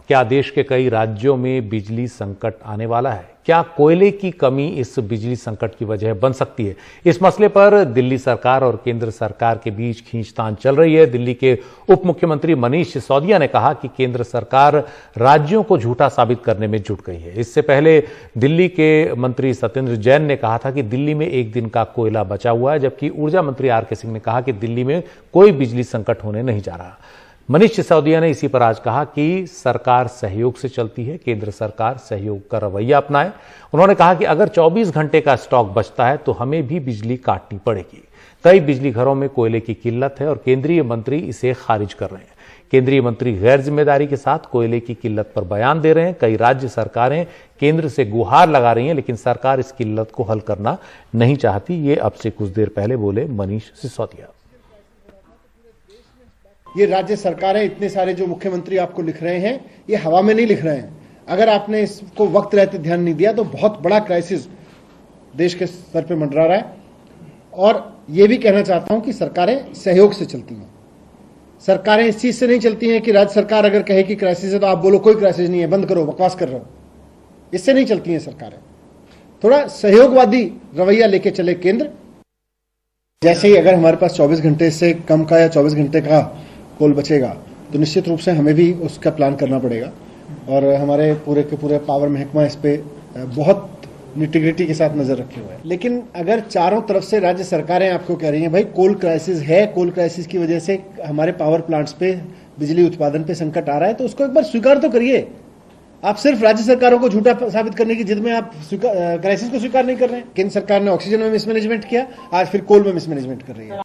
क्या देश के कई राज्यों में बिजली संकट आने वाला है? क्या कोयले की कमी इस बिजली संकट की वजह बन सकती है? इस मसले पर दिल्ली सरकार और केंद्र सरकार के बीच खींचतान चल रही है। दिल्ली के उप मुख्यमंत्री मनीष सिसोदिया ने कहा कि केंद्र सरकार राज्यों को झूठा साबित करने में जुट गई है। इससे पहले दिल्ली के मंत्री सत्येंद्र जैन ने कहा था कि दिल्ली में एक दिन का कोयला बचा हुआ है, जबकि ऊर्जा मंत्री आर.के. सिंह ने कहा कि दिल्ली में कोई बिजली संकट होने नहीं जा रहा। मनीष सिसोदिया ने इसी पर आज कहा कि सरकार सहयोग से चलती है, केंद्र सरकार सहयोग का रवैया अपनाए। उन्होंने कहा कि अगर 24 घंटे का स्टॉक बचता है तो हमें भी बिजली काटनी पड़ेगी। कई बिजली घरों में कोयले की किल्लत है और केंद्रीय मंत्री इसे खारिज कर रहे हैं। केंद्रीय मंत्री गैर जिम्मेदारी के साथ कोयले की किल्लत पर बयान दे रहे हैं। कई राज्य सरकारें केंद्र से गुहार लगा रही हैं, लेकिन सरकार इस किल्लत को हल करना नहीं चाहती। ये अब से कुछ देर पहले बोले मनीष सिसोदिया। ये राज्य सरकारें इतने सारे जो मुख्यमंत्री आपको लिख रहे हैं, ये हवा में नहीं लिख रहे हैं। अगर आपने इसको वक्त रहते ध्यान नहीं दिया तो बहुत बड़ा क्राइसिस देश के स्तर पे मंडरा रहा है। और ये भी कहना चाहता हूं कि सरकारें सहयोग से चलती हैं। सरकारें इस चीज से नहीं चलती हैं कि राज्य सरकार अगर कहे कि क्राइसिस है तो आप बोलो कोई क्राइसिस नहीं है, बंद करो, बकवास कर रहे हो। इससे नहीं चलती हैं सरकारें। थोड़ा सहयोगवादी रवैया लेके चले केंद्र। जैसे ही अगर हमारे पास 24 घंटे से कम का या 24 घंटे का कोल बचेगा तो निश्चित रूप से हमें भी उसका प्लान करना पड़ेगा। और हमारे पूरे के पूरे पावर महकमा इस पे बहुत निटिग्रिटी के साथ नजर रखे हुए है। लेकिन अगर चारों तरफ से राज्य सरकारें आपको कह रही हैं भाई कोल क्राइसिस है, कोल क्राइसिस की वजह से हमारे पावर प्लांट्स पे बिजली उत्पादन पे संकट आ रहा है, तो उसको एक बार स्वीकार तो करिए। आप सिर्फ राज्य सरकारों को झूठा साबित करने की जिद में आप क्राइसिस को स्वीकार नहीं कर रहे हैं। केंद्र सरकार ने ऑक्सीजन में मिसमैनेजमेंट किया, आज फिर कोल में मिसमैनेजमेंट कर रही है।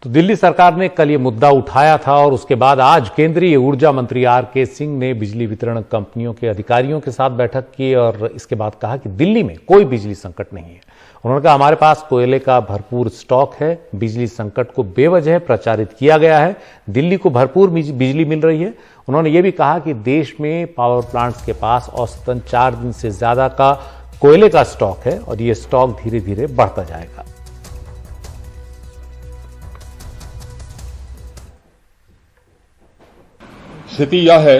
तो दिल्ली सरकार ने कल ये मुद्दा उठाया था और उसके बाद आज केंद्रीय ऊर्जा मंत्री आर.के. सिंह ने बिजली वितरण कंपनियों के अधिकारियों के साथ बैठक की और इसके बाद कहा कि दिल्ली में कोई बिजली संकट नहीं है। उन्होंने कहा हमारे पास कोयले का भरपूर स्टॉक है। बिजली संकट को बेवजह प्रचारित किया गया है। दिल्ली को भरपूर बिजली मिल रही है। उन्होंने ये भी कहा कि देश में पावर प्लांट्स के पास औसतन 4 दिन से ज्यादा का कोयले का स्टॉक है और ये स्टॉक धीरे धीरे बढ़ता जाएगा। स्थिति यह है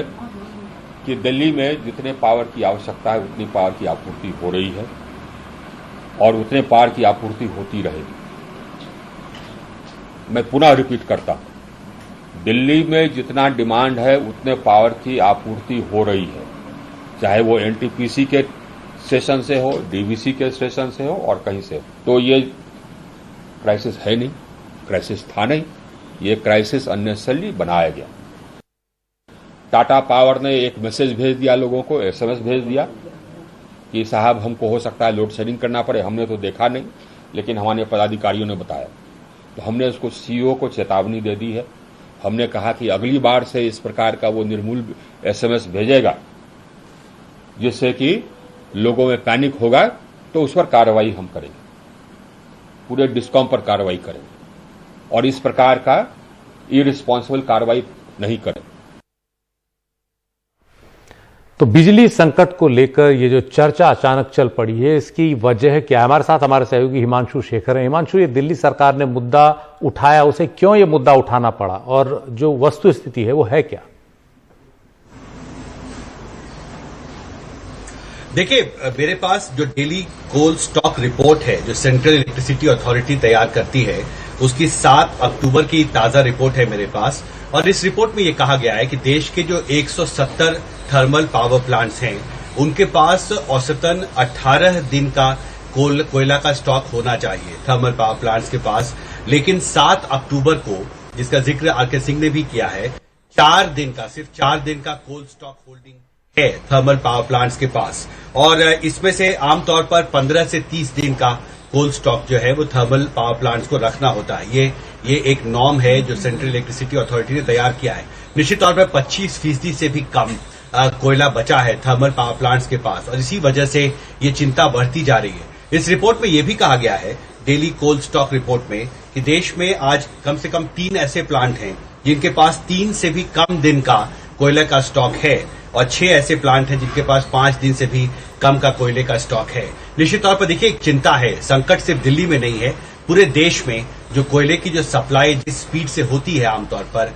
कि दिल्ली में जितने पावर की आवश्यकता है उतनी पावर की आपूर्ति हो रही है और उतने पावर की आपूर्ति होती रहेगी। मैं पुनः रिपीट करता हूं, दिल्ली में जितना डिमांड है उतने पावर की आपूर्ति हो रही है, चाहे वो एनटीपीसी के स्टेशन से हो, डीवीसी के स्टेशन से हो और कहीं से हो। तो ये क्राइसिस है नहीं, क्राइसिस था नहीं, ये क्राइसिस अननेसेसरली बनाया गया। टाटा पावर ने एक मैसेज भेज दिया लोगों को, एसएमएस भेज दिया कि साहब हमको हो सकता है लोड शेडिंग करना पड़े। हमने तो देखा नहीं, लेकिन हमारे पदाधिकारियों ने बताया, तो हमने उसको सीईओ को चेतावनी दे दी है। हमने कहा कि अगली बार से इस प्रकार का वो निर्मूल एसएमएस भेजेगा जिससे कि लोगों में पैनिक होगा, तो उस पर कार्रवाई हम करेंगे, पूरे डिस्कॉम पर कार्रवाई करेंगे और इस प्रकार का इररिस्पॉन्सिबल कार्रवाई नहीं करें। तो बिजली संकट को लेकर ये जो चर्चा अचानक चल पड़ी है, इसकी वजह क्या है? हमारे साथ हमारे सहयोगी हिमांशु शेखर हैं। हिमांशु, ये दिल्ली सरकार ने मुद्दा उठाया, उसे क्यों ये मुद्दा उठाना पड़ा और जो वस्तु स्थिति है वो है क्या? देखिए, मेरे पास जो डेली कोल स्टॉक रिपोर्ट है जो सेंट्रल इलेक्ट्रिसिटी अथॉरिटी तैयार करती है, उसकी 7 अक्टूबर की ताजा रिपोर्ट है मेरे पास। और इस रिपोर्ट में ये कहा गया है कि देश के जो 170 थर्मल पावर प्लांट्स हैं, उनके पास औसतन 18 दिन का कोयला का स्टॉक होना चाहिए थर्मल पावर प्लांट्स के पास। लेकिन 7 अक्टूबर को, जिसका जिक्र आर.के. सिंह ने भी किया है, 4 दिन का, सिर्फ 4 दिन का कोल स्टॉक होल्डिंग है थर्मल पावर प्लांट्स के पास। और इसमें से आमतौर पर 15 से 30 दिन का कोल स्टॉक जो है वो थर्मल पावर प्लांट्स को रखना होता है। ये एक नॉर्म है जो सेंट्रल इलेक्ट्रिसिटी अथॉरिटी ने तैयार किया है। निश्चित तौर पर 25% से भी कम कोयला बचा है थर्मल पावर प्लांट्स के पास और इसी वजह से ये चिंता बढ़ती जा रही है। इस रिपोर्ट में यह भी कहा गया है, डेली कोल स्टॉक रिपोर्ट में, कि देश में आज कम से कम 3 ऐसे प्लांट हैं जिनके पास 3 से भी कम दिन का कोयले का स्टॉक है और 6 ऐसे प्लांट हैं जिनके पास 5 दिन से भी कम का कोयले का स्टॉक है। निश्चित तौर पर देखिए, एक चिंता है, संकट सिर्फ दिल्ली में नहीं है, पूरे देश में जो कोयले की जो सप्लाई जिस स्पीड से होती है आमतौर पर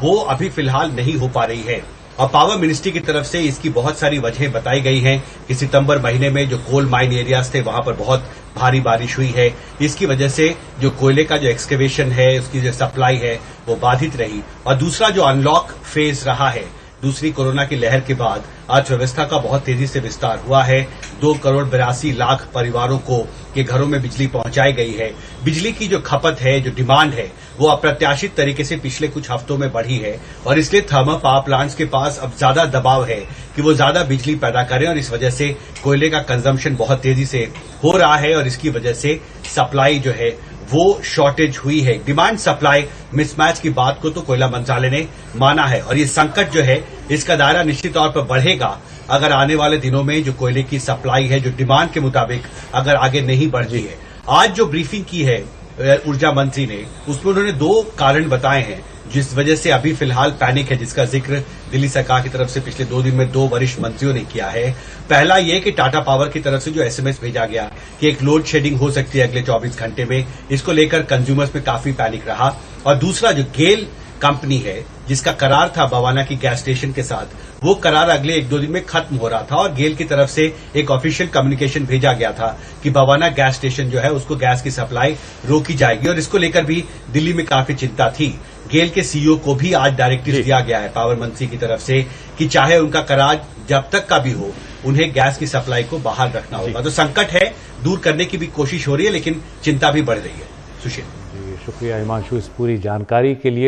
वो अभी फिलहाल नहीं हो पा रही है। और पावर मिनिस्ट्री की तरफ से इसकी बहुत सारी वजहें बताई गई हैं कि सितंबर महीने में जो कोल माइन एरियाज थे वहां पर बहुत भारी बारिश हुई है। इसकी वजह से जो कोयले का जो एक्सकेवेशन है, उसकी जो सप्लाई है वो बाधित रही। और दूसरा जो अनलॉक फेज रहा है, दूसरी कोरोना की लहर के बाद अर्थव्यवस्था का बहुत तेजी से विस्तार हुआ है। 2,82,00,000 परिवारों को के घरों में बिजली पहुंचाई गई है। बिजली की जो खपत है, जो डिमांड है, वो अप्रत्याशित तरीके से पिछले कुछ हफ्तों में बढ़ी है और इसलिए थर्मल पावर प्लांट्स के पास अब ज्यादा दबाव है कि वो ज्यादा बिजली पैदा करें और इस वजह से कोयले का कंजम्पशन बहुत तेजी से हो रहा है और इसकी वजह से सप्लाई जो है वो शॉर्टेज हुई है। डिमांड सप्लाई मिसमैच की बात को तो कोयला मंत्रालय ने माना है और ये संकट जो है इसका दायरा निश्चित तौर पर बढ़ेगा अगर आने वाले दिनों में जो कोयले की सप्लाई है जो डिमांड के मुताबिक अगर आगे नहीं बढ़ती है। आज जो ब्रीफिंग की है ऊर्जा मंत्री ने, उसमें उन्होंने 2 कारण बताए हैं जिस वजह से अभी फिलहाल पैनिक है, जिसका जिक्र दिल्ली सरकार की तरफ से पिछले 2 दिन में 2 वरिष्ठ मंत्रियों ने किया है। पहला ये कि टाटा पावर की तरफ से जो एसएमएस भेजा गया कि एक लोड शेडिंग हो सकती है अगले 24 घंटे में, इसको लेकर कंज्यूमर्स में काफी पैनिक रहा। और दूसरा जो गेल कंपनी है जिसका करार था बवाना की गैस स्टेशन के साथ, वो करार अगले 1-2 दिन में खत्म हो रहा था और गेल की तरफ से एक ऑफिशियल कम्युनिकेशन भेजा गया था कि बवाना गैस स्टेशन जो है उसको गैस की सप्लाई रोकी जाएगी और इसको लेकर भी दिल्ली में काफी चिंता थी। गेल के सीईओ को भी आज डायरेक्टिव दिया गया है पावर मंत्री की तरफ से कि चाहे उनका करार जब तक का भी हो, उन्हें गैस की सप्लाई को बहाल रखना होगा। तो संकट है, दूर करने की भी कोशिश हो रही है, लेकिन चिंता भी बढ़ रही है। सुशील शुक्रिया हिमांशु इस पूरी जानकारी के लिए।